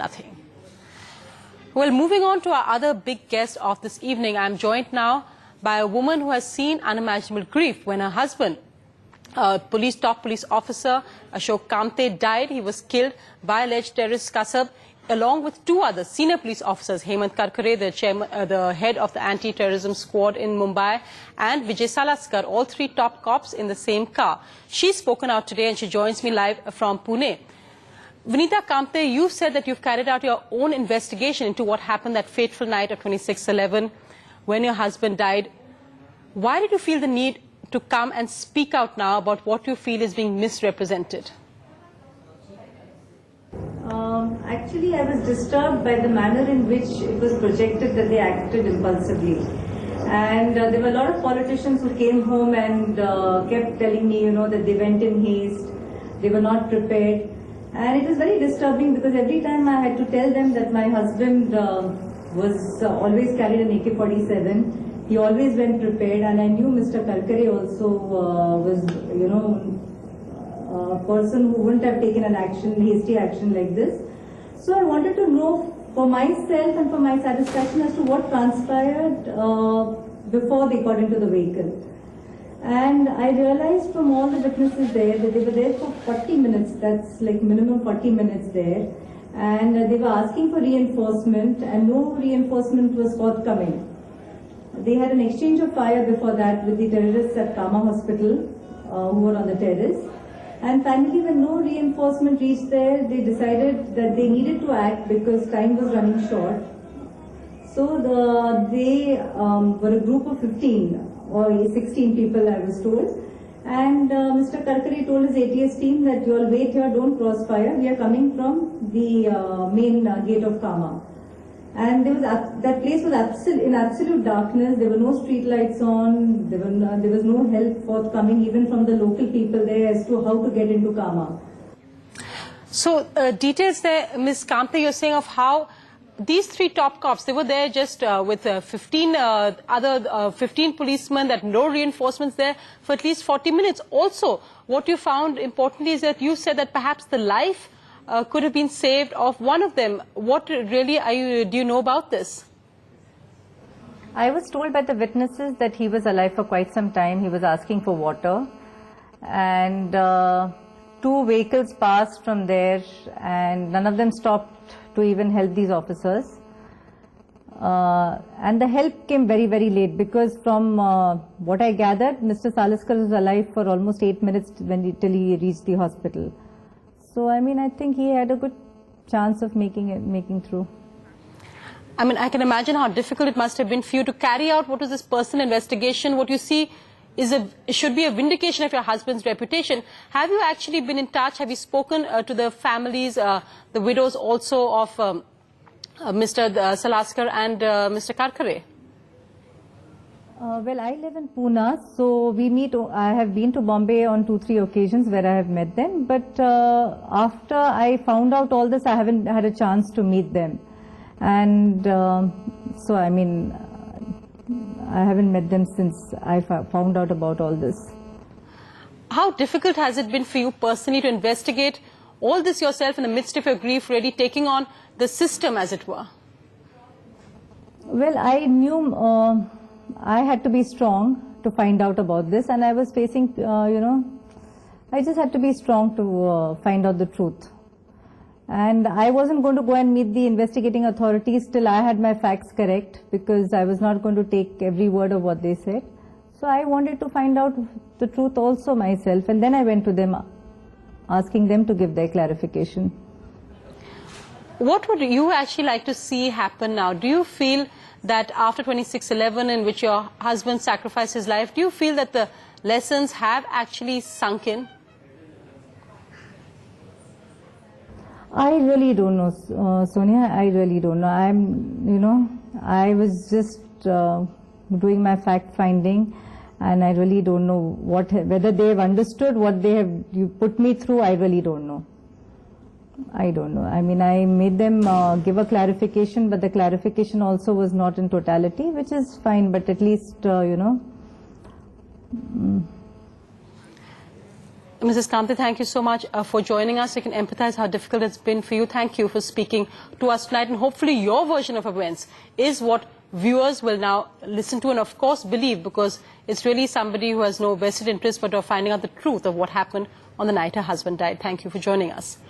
nothing. Well, moving on to our other big guest of this evening, I'm joined now by a woman who has seen unimaginable grief when her husband, top police officer Ashok Kamte, died. He was killed by alleged terrorist Qasab, along with two other senior police officers, the head of the anti-terrorism squad in Mumbai, and Vijay Salaskar, all three top cops in the same car. She's spoken out today and she joins me live from Pune. Vinita Kamte, you've said that you've carried out your own investigation into what happened that fateful night of 26/11 when your husband died. Why did you feel the need to come and speak out now about what you feel is being misrepresented? Actually, I was disturbed by the manner in which it was projected that they acted impulsively. And there were a lot of politicians who came home and kept telling me, that they went in haste, they were not prepared. And it was very disturbing because every time I had to tell them that my husband was always carried an AK-47, he always went prepared, and I knew Mr. Karkare also was, a person who wouldn't have taken an hasty action like this. So I wanted to know for myself and for my satisfaction as to what transpired before they got into the vehicle. And I realized from all the witnesses there that they were there for 40 minutes, that's like minimum 40 minutes there. And they were asking for reinforcement and no reinforcement was forthcoming. They had an exchange of fire before that with the terrorists at Kama Hospital who were on the terrace. And finally, when no reinforcement reached there, they decided that they needed to act because time was running short. So they were a group of 15 or 16 people, I was told. And Mr. Karkare told his ATS team that you all wait here, don't cross fire. We are coming from the main gate of Kama. And there was that place was in absolute darkness. There were no street lights on. There was no help forthcoming even from the local people there as to how to get into Kama. So details there, Ms. Kamte, you're saying of how these three top cops, they were there just with 15 policemen, that no reinforcements there for at least 40 minutes. Also, what you found importantly is that you said that perhaps the life could have been saved of one of them. What really do you know about this? I was told by the witnesses that he was alive for quite some time. He was asking for water, and two vehicles passed from there, and none of them stopped to even help these officers. And the help came very, very late because from what I gathered, Mr. Salaskar was alive for almost 8 minutes till he reached the hospital. So, I mean, I think he had a good chance of making through. I mean, I can imagine how difficult it must have been for you to carry out what was this personal investigation. What you see is should be a vindication of your husband's reputation. Have you actually been in touch? Have you spoken to the families, the widows also of Mr. Salaskar and Mr. Karkare? Well, I live in Pune, so we meet. I have been to Bombay on 2-3 occasions where I have met them. But after I found out all this, I haven't had a chance to meet them. And so, I mean, I haven't met them since I found out about all this. How difficult has it been for you personally to investigate all this yourself in the midst of your grief, really taking on the system, as it were? Well, I knew I had to be strong to find out about this, and I was facing, I just had to be strong to find out the truth. And I wasn't going to go and meet the investigating authorities till I had my facts correct, because I was not going to take every word of what they said. So I wanted to find out the truth also myself, and then I went to them asking them to give their clarification. What would you actually like to see happen now? Do you feel that after 26/11, in which your husband sacrificed his life, do you feel that the lessons have actually sunk in? I really don't know, Sonia. I really don't know. I was just doing my fact finding, and I really don't know whether they have understood what you put me through. I really don't know. I don't know. I mean, I made them give a clarification, but the clarification also was not in totality, which is fine, but at least, Mrs. Kamte, thank you so much for joining us. I can empathize how difficult it's been for you. Thank you for speaking to us tonight. And hopefully your version of events is what viewers will now listen to and, of course, believe, because it's really somebody who has no vested interest but of finding out the truth of what happened on the night her husband died. Thank you for joining us.